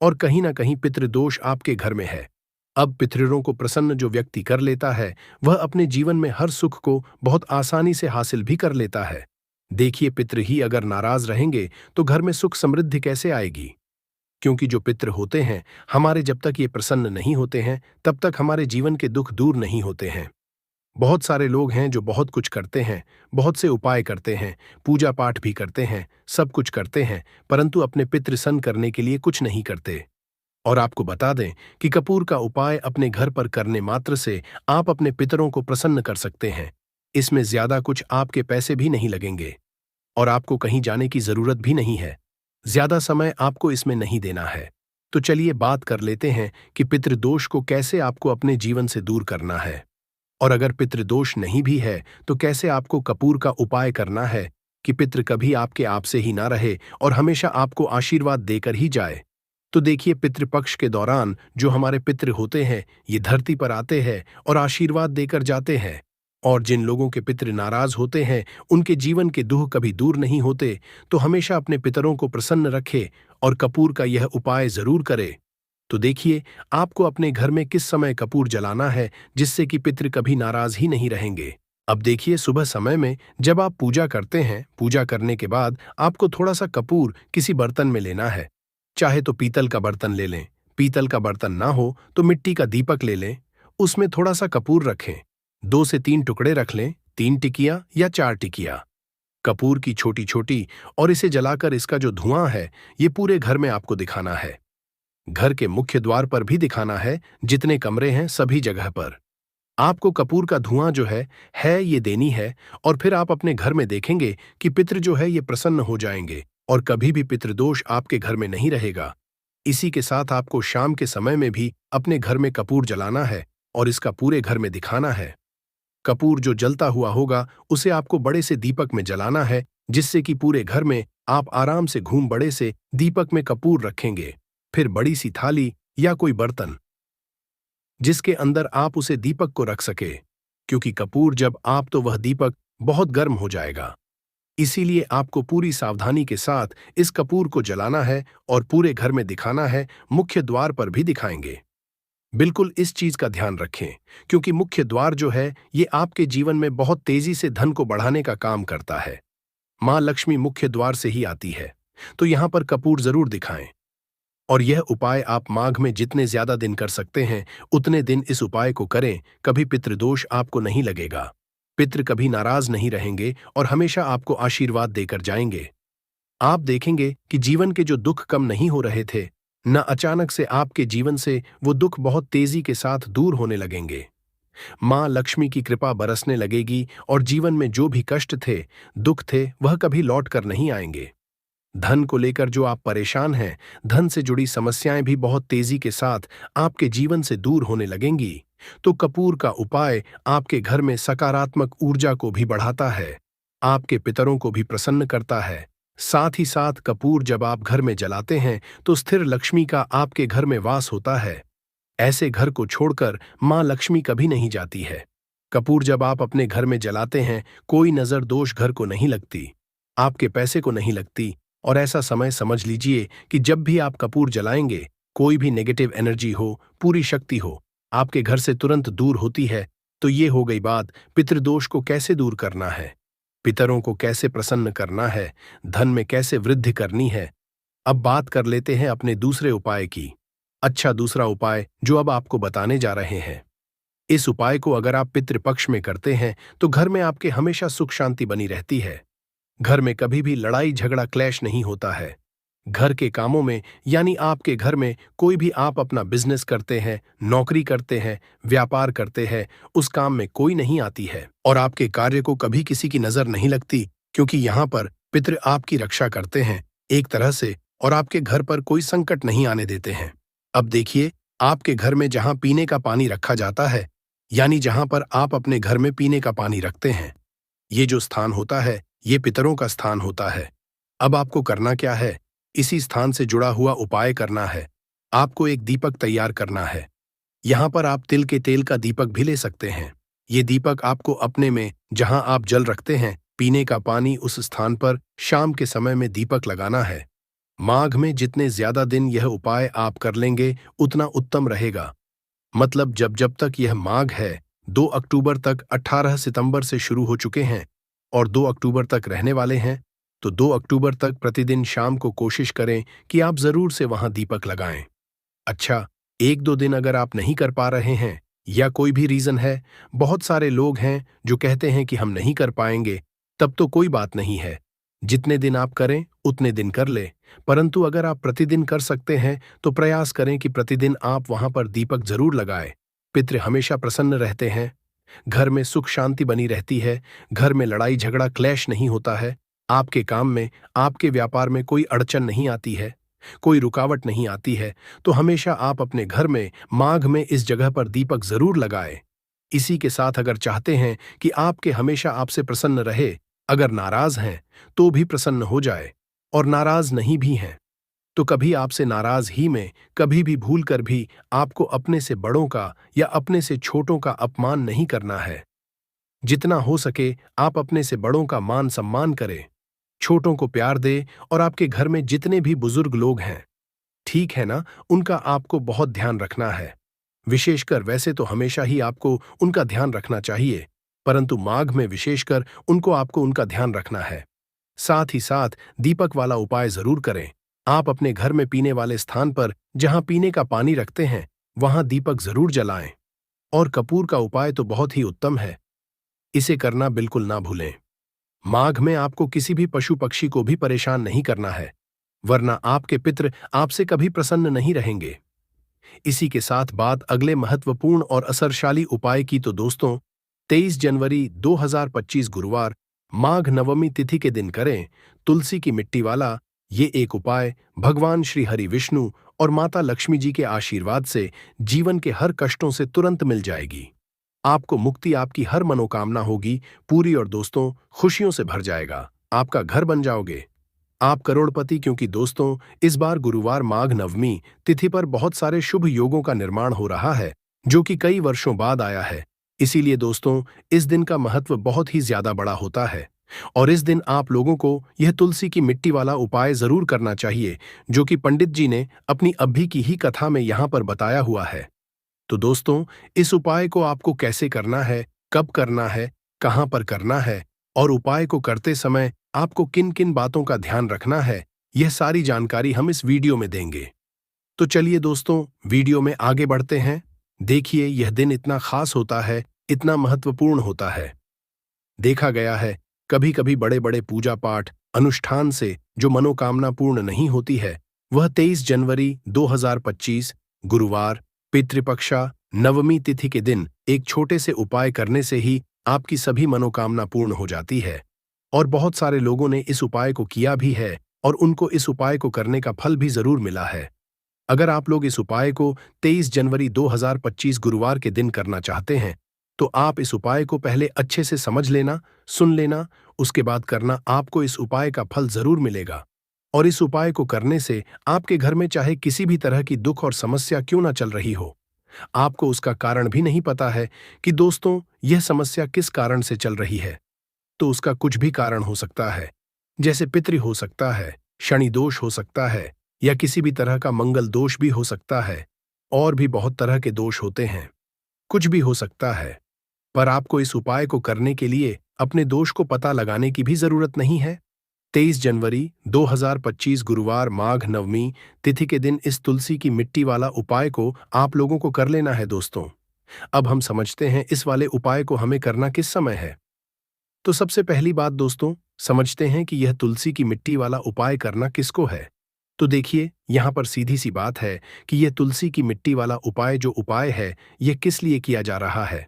और कहीं ना कहीं पितृदोष आपके घर में है। अब पितरों को प्रसन्न जो व्यक्ति कर लेता है, वह अपने जीवन में हर सुख को बहुत आसानी से हासिल भी कर लेता है। देखिए, पितृ ही अगर नाराज रहेंगे तो घर में सुख समृद्धि कैसे आएगी, क्योंकि जो पितृ होते हैं हमारे, जब तक ये प्रसन्न नहीं होते हैं तब तक हमारे जीवन के दुख दूर नहीं होते हैं। बहुत सारे लोग हैं जो बहुत कुछ करते हैं, बहुत से उपाय करते हैं, पूजा पाठ भी करते हैं, सब कुछ करते हैं, परंतु अपने पितृ सन्न करने के लिए कुछ नहीं करते। और आपको बता दें कि कपूर का उपाय अपने घर पर करने मात्र से आप अपने पितरों को प्रसन्न कर सकते हैं। इसमें ज्यादा कुछ आपके पैसे भी नहीं लगेंगे और आपको कहीं जाने की जरूरत भी नहीं है, ज्यादा समय आपको इसमें नहीं देना है। तो चलिए बात कर लेते हैं कि पितृदोष को कैसे आपको अपने जीवन से दूर करना है, और अगर पितृदोष नहीं भी है तो कैसे आपको कपूर का उपाय करना है कि पितृ कभी आपके आप से ही ना रहे और हमेशा आपको आशीर्वाद देकर ही जाए। तो देखिए, पितृपक्ष के दौरान जो हमारे पितृ होते हैं, ये धरती पर आते हैं और आशीर्वाद देकर जाते हैं, और जिन लोगों के पितृ नाराज होते हैं, उनके जीवन के दुख कभी दूर नहीं होते। तो हमेशा अपने पितरों को प्रसन्न रखे और कपूर का यह उपाय जरूर करे। तो देखिए, आपको अपने घर में किस समय कपूर जलाना है, जिससे कि पितृ कभी नाराज ही नहीं रहेंगे। अब देखिए, सुबह समय में जब आप पूजा करते हैं, पूजा करने के बाद आपको थोड़ा सा कपूर किसी बर्तन में लेना है, चाहे तो पीतल का बर्तन ले लें, पीतल का बर्तन ना हो तो मिट्टी का दीपक ले लें, उसमें थोड़ा सा कपूर रखें, 2 से 3 टुकड़े रख लें, 3 टिकिया या 4 टिकिया कपूर की छोटी छोटी, और इसे जलाकर इसका जो धुआं है ये पूरे घर में आपको दिखाना है। घर के मुख्य द्वार पर भी दिखाना है, जितने कमरे हैं सभी जगह पर आपको कपूर का धुआं जो है ये देनी है। और फिर आप अपने घर में देखेंगे कि पितृ जो है ये प्रसन्न हो जाएंगे और कभी भी पितृदोष आपके घर में नहीं रहेगा। इसी के साथ आपको शाम के समय में भी अपने घर में कपूर जलाना है और इसका पूरे घर में दिखाना है। कपूर जो जलता हुआ होगा उसे आपको बड़े से दीपक में जलाना है, जिससे कि पूरे घर में आप आराम से घूम बड़े से दीपक में कपूर रखेंगे। फिर बड़ी सी थाली या कोई बर्तन जिसके अंदर आप उसे दीपक को रख सके, क्योंकि कपूर जब आप तो वह दीपक बहुत गर्म हो जाएगा। इसीलिए आपको पूरी सावधानी के साथ इस कपूर को जलाना है और पूरे घर में दिखाना है, मुख्य द्वार पर भी दिखाएंगे। बिल्कुल इस चीज का ध्यान रखें, क्योंकि मुख्य द्वार जो है ये आपके जीवन में बहुत तेजी से धन को बढ़ाने का काम करता है। मां लक्ष्मी मुख्य द्वार से ही आती है, तो यहां पर कपूर जरूर दिखाएं। और यह उपाय आप माघ में जितने ज्यादा दिन कर सकते हैं उतने दिन इस उपाय को करें। कभी पितृदोष आपको नहीं लगेगा, पितृ कभी नाराज नहीं रहेंगे और हमेशा आपको आशीर्वाद देकर जाएंगे। आप देखेंगे कि जीवन के जो दुख कम नहीं हो रहे थे, न अचानक से आपके जीवन से वो दुख बहुत तेजी के साथ दूर होने लगेंगे। मां लक्ष्मी की कृपा बरसने लगेगी और जीवन में जो भी कष्ट थे, दुख थे, वह कभी लौट कर नहीं आएंगे। धन को लेकर जो आप परेशान हैं, धन से जुड़ी समस्याएं भी बहुत तेजी के साथ आपके जीवन से दूर होने लगेंगी। तो कपूर का उपाय आपके घर में सकारात्मक ऊर्जा को भी बढ़ाता है, आपके पितरों को भी प्रसन्न करता है। साथ ही साथ कपूर जब आप घर में जलाते हैं तो स्थिर लक्ष्मी का आपके घर में वास होता है। ऐसे घर को छोड़कर मां लक्ष्मी कभी नहीं जाती है। कपूर जब आप अपने घर में जलाते हैं, कोई नजर दोष घर को नहीं लगती, आपके पैसे को नहीं लगती। और ऐसा समय समझ लीजिए कि जब भी आप कपूर जलाएंगे, कोई भी नेगेटिव एनर्जी हो, पूरी शक्ति हो, आपके घर से तुरंत दूर होती है। तो ये हो गई बात पितृदोष को कैसे दूर करना है, पितरों को कैसे प्रसन्न करना है, धन में कैसे वृद्धि करनी है। अब बात कर लेते हैं अपने दूसरे उपाय की। अच्छा, दूसरा उपाय जो अब आपको बताने जा रहे हैं, इस उपाय को अगर आप पितृपक्ष में करते हैं तो घर में आपके हमेशा सुख शांति बनी रहती है। घर में कभी भी लड़ाई झगड़ा क्लैश नहीं होता है। घर के कामों में, यानी आपके घर में कोई भी आप अपना बिजनेस करते हैं, नौकरी करते हैं, व्यापार करते हैं, उस काम में कोई नहीं आती है और आपके कार्य को कभी किसी की नजर नहीं लगती, क्योंकि यहां पर पितृ आपकी रक्षा करते हैं एक तरह से और आपके घर पर कोई संकट नहीं आने देते हैं। अब देखिए, आपके घर में जहां पीने का पानी रखा जाता है, यानी जहां पर आप अपने घर में पीने का पानी रखते हैं, ये जो स्थान होता है ये पितरों का स्थान होता है। अब आपको करना क्या है, इसी स्थान से जुड़ा हुआ उपाय करना है। आपको एक दीपक तैयार करना है। यहां पर आप तिल के तेल का दीपक भी ले सकते हैं। ये दीपक आपको अपने में, जहां आप जल रखते हैं, पीने का पानी, उस स्थान पर शाम के समय में दीपक लगाना है। माघ में जितने ज्यादा दिन यह उपाय आप कर लेंगे उतना उत्तम रहेगा। मतलब जब जब तक यह माघ है, 2 अक्टूबर तक 18 सितंबर से शुरू हो चुके हैं और 2 अक्टूबर तक रहने वाले हैं, तो 2 अक्टूबर तक प्रतिदिन शाम को कोशिश करें कि आप जरूर से वहां दीपक लगाएं। अच्छा, 1-2 दिन अगर आप नहीं कर पा रहे हैं या कोई भी रीजन है, बहुत सारे लोग हैं जो कहते हैं कि हम नहीं कर पाएंगे, तब तो कोई बात नहीं है। जितने दिन आप करें उतने दिन कर ले, परंतु अगर आप प्रतिदिन कर सकते हैं तो प्रयास करें कि प्रतिदिन आप वहां पर दीपक जरूर लगाएं। पितृ हमेशा प्रसन्न रहते हैं, घर में सुख शांति बनी रहती है, घर में लड़ाई झगड़ा क्लैश नहीं होता है, आपके काम में, आपके व्यापार में कोई अड़चन नहीं आती है, कोई रुकावट नहीं आती है। तो हमेशा आप अपने घर में माघ में इस जगह पर दीपक जरूर लगाएं। इसी के साथ अगर चाहते हैं कि आपके हमेशा आपसे प्रसन्न रहे, अगर नाराज हैं तो भी प्रसन्न हो जाए, और नाराज नहीं भी हैं तो कभी आपसे नाराज ही में कभी भी भूल कर भी आपको अपने से बड़ों का या अपने से छोटों का अपमान नहीं करना है। जितना हो सके आप अपने से बड़ों का मान सम्मान करें, छोटों को प्यार दे, और आपके घर में जितने भी बुजुर्ग लोग हैं, ठीक है ना, उनका आपको बहुत ध्यान रखना है। विशेषकर वैसे तो हमेशा ही आपको उनका ध्यान रखना चाहिए, परंतु माघ में विशेषकर आपको उनका ध्यान रखना है। साथ ही साथ दीपक वाला उपाय जरूर करें। आप अपने घर में पीने वाले स्थान पर जहां पीने का पानी रखते हैं वहां दीपक जरूर जलाएं। और कपूर का उपाय तो बहुत ही उत्तम है, इसे करना बिल्कुल ना भूलें। माघ में आपको किसी भी पशु पक्षी को भी परेशान नहीं करना है, वरना आपके पितृ आपसे कभी प्रसन्न नहीं रहेंगे। इसी के साथ बात अगले महत्वपूर्ण और असरशाली उपाय की, तो दोस्तों 23 जनवरी 2025 गुरुवार माघ नवमी तिथि के दिन करें तुलसी की मिट्टी वाला ये एक उपाय। भगवान श्री हरि विष्णु और माता लक्ष्मी जी के आशीर्वाद से जीवन के हर कष्टों से तुरंत मिल जाएगी, आपको मुक्ति, आपकी हर मनोकामना होगी पूरी, और दोस्तों खुशियों से भर जाएगा, आपका घर बन जाओगे, आप करोड़पति। क्योंकि दोस्तों इस बार गुरुवार माघ नवमी तिथि पर बहुत सारे शुभ योगों का निर्माण हो रहा है, जो कि कई वर्षों बाद आया है। इसीलिए दोस्तों, इस दिन का महत्व बहुत ही ज्यादा बड़ा होता है और इस दिन आप लोगों को यह तुलसी की मिट्टी वाला उपाय जरूर करना चाहिए, जो कि पंडित जी ने अपनी अभी की ही कथा में यहाँ पर बताया हुआ है। तो दोस्तों, इस उपाय को आपको कैसे करना है, कब करना है, कहाँ पर करना है और उपाय को करते समय आपको किन किन बातों का ध्यान रखना है, यह सारी जानकारी हम इस वीडियो में देंगे। तो चलिए दोस्तों, वीडियो में आगे बढ़ते हैं। देखिए, यह दिन इतना खास होता है, इतना महत्वपूर्ण होता है। देखा गया है, कभी कभी बड़े बड़े पूजा पाठ अनुष्ठान से जो मनोकामना पूर्ण नहीं होती है, वह 23 जनवरी 2025 गुरुवार पितृपक्षा नवमी तिथि के दिन एक छोटे से उपाय करने से ही आपकी सभी मनोकामना पूर्ण हो जाती है। और बहुत सारे लोगों ने इस उपाय को किया भी है और उनको इस उपाय को करने का फल भी जरूर मिला है। अगर आप लोग इस उपाय को 23 जनवरी 2025 गुरुवार के दिन करना चाहते हैं, तो आप इस उपाय को पहले अच्छे से समझ लेना, सुन लेना, उसके बाद करना। आपको इस उपाय का फल जरूर मिलेगा। और इस उपाय को करने से आपके घर में चाहे किसी भी तरह की दुख और समस्या क्यों ना चल रही हो, आपको उसका कारण भी नहीं पता है कि दोस्तों यह समस्या किस कारण से चल रही है, तो उसका कुछ भी कारण हो सकता है। जैसे पितृ हो सकता है, शनि दोष हो सकता है, या किसी भी तरह का मंगल दोष भी हो सकता है। और भी बहुत तरह के दोष होते हैं, कुछ भी हो सकता है। पर आपको इस उपाय को करने के लिए अपने दोष को पता लगाने की भी जरूरत नहीं है। 23 जनवरी 2025 गुरुवार माघ नवमी तिथि के दिन इस तुलसी की मिट्टी वाला उपाय को आप लोगों को कर लेना है दोस्तों। अब हम समझते हैं इस वाले उपाय को हमें करना किस समय है। तो सबसे पहली बात दोस्तों, समझते हैं कि यह तुलसी की मिट्टी वाला उपाय करना किसको है। तो देखिए, यहाँ पर सीधी सी बात है कि यह तुलसी की मिट्टी वाला उपाय जो उपाय है, यह किस लिए किया जा रहा है।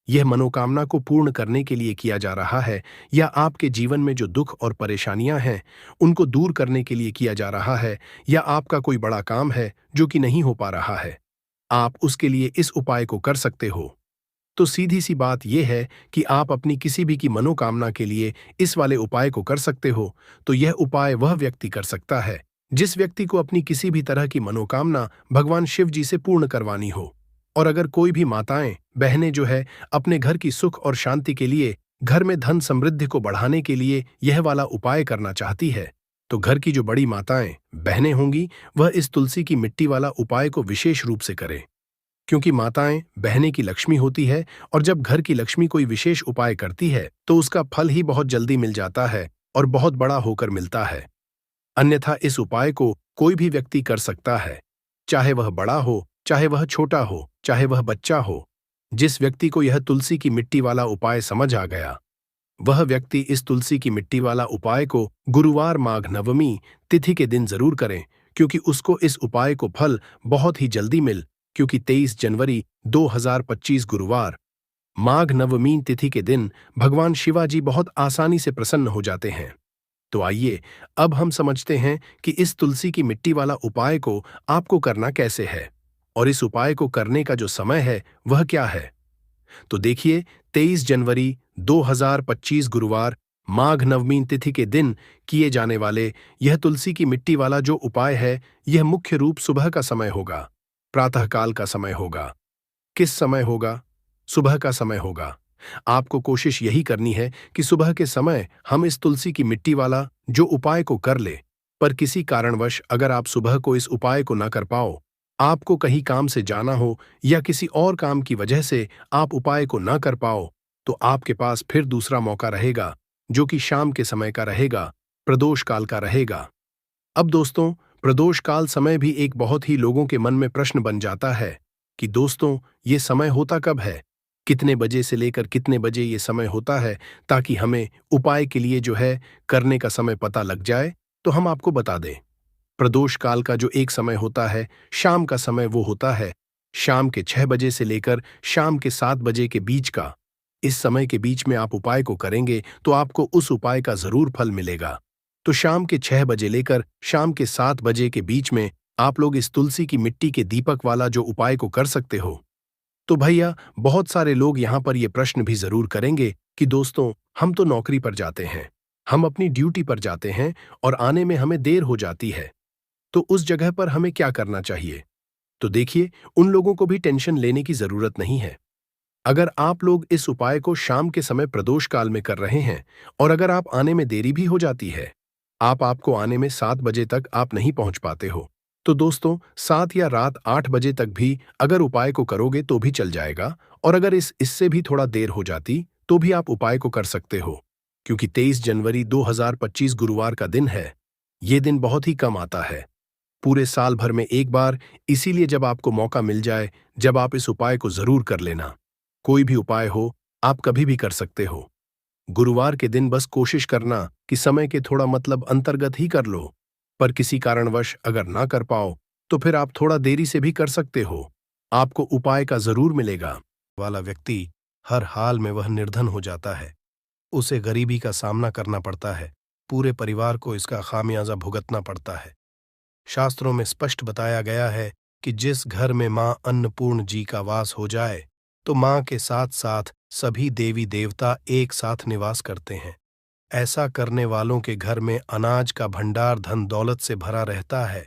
यह मनोकामना को पूर्ण करने के लिए किया जा रहा है, या आपके जीवन में जो दुख और परेशानियां हैं उनको दूर करने के लिए किया जा रहा है, या आपका कोई बड़ा काम है जो कि नहीं हो पा रहा है, आप उसके लिए इस उपाय को कर सकते हो। तो सीधी सी बात यह है कि आप अपनी किसी भी की मनोकामना के लिए इस वाले उपाय को कर सकते हो। तो यह उपाय वह व्यक्ति कर सकता है जिस व्यक्ति को अपनी किसी भी तरह की मनोकामना भगवान शिव जी से पूर्ण करवानी हो। और अगर कोई भी माताएं बहनें जो है अपने घर की सुख और शांति के लिए, घर में धन समृद्धि को बढ़ाने के लिए यह वाला उपाय करना चाहती है, तो घर की जो बड़ी माताएं बहनें होंगी वह इस तुलसी की मिट्टी वाला उपाय को विशेष रूप से करें। क्योंकि माताएं बहनें की लक्ष्मी होती है और जब घर की लक्ष्मी कोई विशेष उपाय करती है तो उसका फल ही बहुत जल्दी मिल जाता है और बहुत बड़ा होकर मिलता है। अन्यथा इस उपाय को कोई भी व्यक्ति कर सकता है, चाहे वह बड़ा हो, चाहे वह छोटा हो, चाहे वह बच्चा हो। जिस व्यक्ति को यह तुलसी की मिट्टी वाला उपाय समझ आ गया, वह व्यक्ति इस तुलसी की मिट्टी वाला उपाय को गुरुवार माघ नवमी तिथि के दिन जरूर करें, क्योंकि उसको इस उपाय को फल बहुत ही जल्दी मिल। क्योंकि 23 जनवरी 2025 गुरुवार माघ नवमी तिथि के दिन भगवान शिवाजी बहुत आसानी से प्रसन्न हो जाते हैं। तो आइए अब हम समझते हैं कि इस तुलसी की मिट्टी वाला उपाय को आपको करना कैसे है और इस उपाय को करने का जो समय है वह क्या है। तो देखिए, 23 जनवरी 2025 गुरुवार माघ नवमी तिथि के दिन किए जाने वाले यह तुलसी की मिट्टी वाला जो उपाय है, यह मुख्य रूप सुबह का समय होगा, प्रातःकाल का समय होगा। किस समय होगा? सुबह का समय होगा। आपको कोशिश यही करनी है कि सुबह के समय हम इस तुलसी की मिट्टी वाला जो उपाय को कर ले। पर किसी कारणवश अगर आप सुबह को इस उपाय को न कर पाओ, आपको कहीं काम से जाना हो या किसी और काम की वजह से आप उपाय को न कर पाओ, तो आपके पास फिर दूसरा मौका रहेगा, जो कि शाम के समय का रहेगा, प्रदोष काल का रहेगा। अब दोस्तों, प्रदोष काल समय भी एक बहुत ही लोगों के मन में प्रश्न बन जाता है कि दोस्तों ये समय होता कब है, कितने बजे से लेकर कितने बजे ये समय होता है, ताकि हमें उपाय के लिए जो है करने का समय पता लग जाए। तो हम आपको बता दें, प्रदोष काल का जो एक समय होता है, शाम का समय, वो होता है शाम के 6 बजे से लेकर शाम के 7 बजे के बीच का। इस समय के बीच में आप उपाय को करेंगे तो आपको उस उपाय का जरूर फल मिलेगा। तो शाम के 6 बजे लेकर शाम के 7 बजे के बीच में आप लोग इस तुलसी की मिट्टी के दीपक वाला जो उपाय को कर सकते हो। तो भैया, बहुत सारे लोग यहाँ पर ये प्रश्न भी जरूर करेंगे कि दोस्तों हम तो नौकरी पर जाते हैं, हम अपनी ड्यूटी पर जाते हैं और आने में हमें देर हो जाती है, तो उस जगह पर हमें क्या करना चाहिए। तो देखिए, उन लोगों को भी टेंशन लेने की जरूरत नहीं है। अगर आप लोग इस उपाय को शाम के समय प्रदोष काल में कर रहे हैं और अगर आप आने में देरी भी हो जाती है, आपको आने में 7 बजे तक आप नहीं पहुंच पाते हो, तो दोस्तों 7 या रात 8 बजे तक भी अगर उपाय को करोगे तो भी चल जाएगा। और अगर इससे भी थोड़ा देर हो जाती तो भी आप उपाय को कर सकते हो, क्योंकि 23 जनवरी 2025 गुरुवार का दिन है। ये दिन बहुत ही कम आता है, पूरे साल भर में एक बार, इसीलिए जब आपको मौका मिल जाए, जब आप इस उपाय को जरूर कर लेना। कोई भी उपाय हो, आप कभी भी कर सकते हो। गुरुवार के दिन बस कोशिश करना कि समय के थोड़ा अंतर्गत ही कर लो, पर किसी कारणवश अगर ना कर पाओ तो फिर आप थोड़ा देरी से भी कर सकते हो, आपको उपाय का जरूर मिलेगा। वाला व्यक्ति हर हाल में वह निर्धन हो जाता है, उसे गरीबी का सामना करना पड़ता है, पूरे परिवार को इसका खामियाजा भुगतना पड़ता है। शास्त्रों में स्पष्ट बताया गया है कि जिस घर में मां अन्नपूर्ण जी का वास हो जाए तो मां के साथ साथ सभी देवी देवता एक साथ निवास करते हैं। ऐसा करने वालों के घर में अनाज का भंडार धन दौलत से भरा रहता है।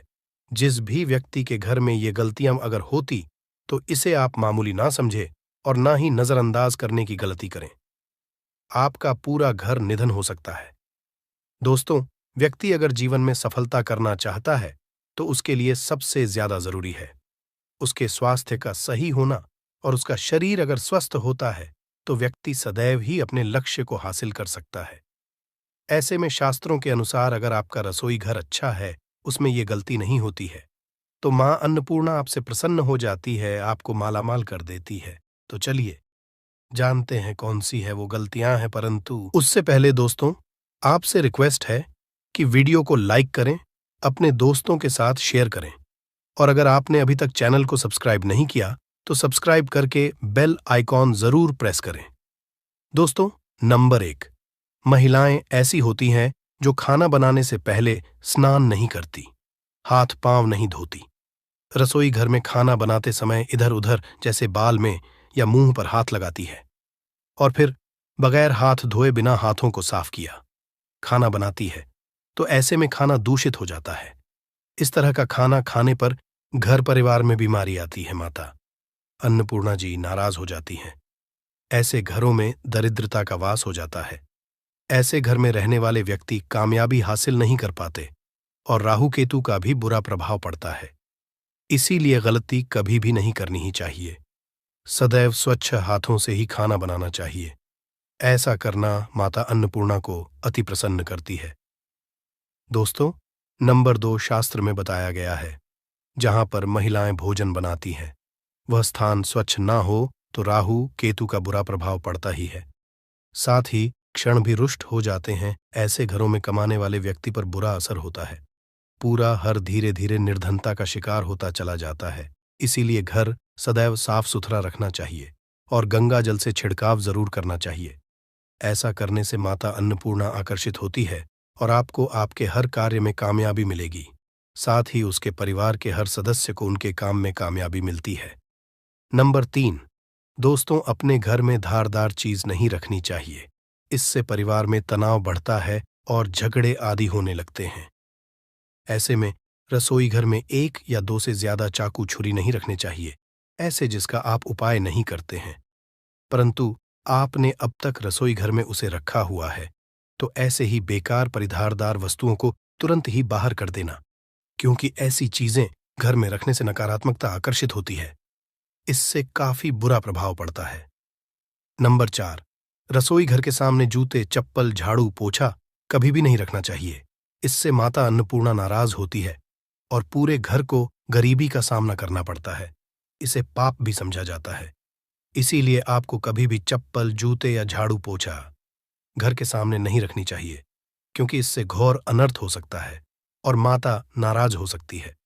जिस भी व्यक्ति के घर में ये गलतियां अगर होती तो इसे आप मामूली ना समझे और ना ही नजरअंदाज करने की गलती करें। आपका पूरा घर निधन हो सकता है। दोस्तों, व्यक्ति अगर जीवन में सफलता करना चाहता है तो उसके लिए सबसे ज्यादा जरूरी है उसके स्वास्थ्य का सही होना, और उसका शरीर अगर स्वस्थ होता है तो व्यक्ति सदैव ही अपने लक्ष्य को हासिल कर सकता है। ऐसे में शास्त्रों के अनुसार अगर आपका रसोई घर अच्छा है, उसमें ये गलती नहीं होती है, तो मां अन्नपूर्णा आपसे प्रसन्न हो जाती है, आपको मालामाल कर देती है। तो चलिए जानते हैं कौन सी है वो गलतियां हैं, परंतु उससे पहले दोस्तों आपसे रिक्वेस्ट है कि वीडियो को लाइक करें, अपने दोस्तों के साथ शेयर करें, और अगर आपने अभी तक चैनल को सब्सक्राइब नहीं किया तो सब्सक्राइब करके बेल आइकॉन जरूर प्रेस करें। दोस्तों, नंबर 1, महिलाएं ऐसी होती हैं जो खाना बनाने से पहले स्नान नहीं करती, हाथ पांव नहीं धोती, रसोई घर में खाना बनाते समय इधर उधर जैसे बाल में या मुंह पर हाथ लगाती है, और फिर बगैर हाथ धोए बिना हाथों को साफ किया खाना बनाती है, तो ऐसे में खाना दूषित हो जाता है। इस तरह का खाना खाने पर घर परिवार में बीमारी आती है। माता अन्नपूर्णा जी नाराज हो जाती हैं। ऐसे घरों में दरिद्रता का वास हो जाता है। ऐसे घर में रहने वाले व्यक्ति कामयाबी हासिल नहीं कर पाते और राहु केतु का भी बुरा प्रभाव पड़ता है। इसीलिए गलती कभी भी नहीं करनी ही चाहिए। सदैव स्वच्छ हाथों से ही खाना बनाना चाहिए। ऐसा करना माता अन्नपूर्णा को अति प्रसन्न करती है। दोस्तों, नंबर 2 शास्त्र में बताया गया है, जहां पर महिलाएं भोजन बनाती हैं, वह स्थान स्वच्छ ना हो तो राहु केतु का बुरा प्रभाव पड़ता ही है। साथ ही क्षण भी रुष्ट हो जाते हैं। ऐसे घरों में कमाने वाले व्यक्ति पर बुरा असर होता है। पूरा हर धीरे धीरे निर्धनता का शिकार होता चला जाता है। इसीलिए घर सदैव साफ सुथरा रखना चाहिए और गंगा जल से छिड़काव जरूर करना चाहिए। ऐसा करने से माता अन्नपूर्णा आकर्षित होती है और आपको आपके हर कार्य में कामयाबी मिलेगी। साथ ही उसके परिवार के हर सदस्य को उनके काम में कामयाबी मिलती है। नंबर 3, दोस्तों, अपने घर में धारदार चीज नहीं रखनी चाहिए। इससे परिवार में तनाव बढ़ता है और झगड़े आदि होने लगते हैं। ऐसे में रसोई घर में 1 या 2 से ज्यादा चाकू छुरी नहीं रखने चाहिए, ऐसे जिसका आप उपाय नहीं करते हैं, परंतु आपने अब तक रसोई घर में उसे रखा हुआ है, तो ऐसे ही बेकार परिधारदार वस्तुओं को तुरंत ही बाहर कर देना, क्योंकि ऐसी चीजें घर में रखने से नकारात्मकता आकर्षित होती है। इससे काफी बुरा प्रभाव पड़ता है। नंबर 4, रसोई घर के सामने जूते, चप्पल, झाड़ू, पोछा कभी भी नहीं रखना चाहिए। इससे माता अन्नपूर्णा नाराज होती है और पूरे घर को गरीबी का सामना करना पड़ता है। इसे पाप भी समझा जाता है। इसीलिए आपको कभी भी चप्पल, जूते या झाड़ू, पोछा घर के सामने नहीं रखनी चाहिए, क्योंकि इससे घोर अनर्थ हो सकता है और माता नाराज हो सकती है।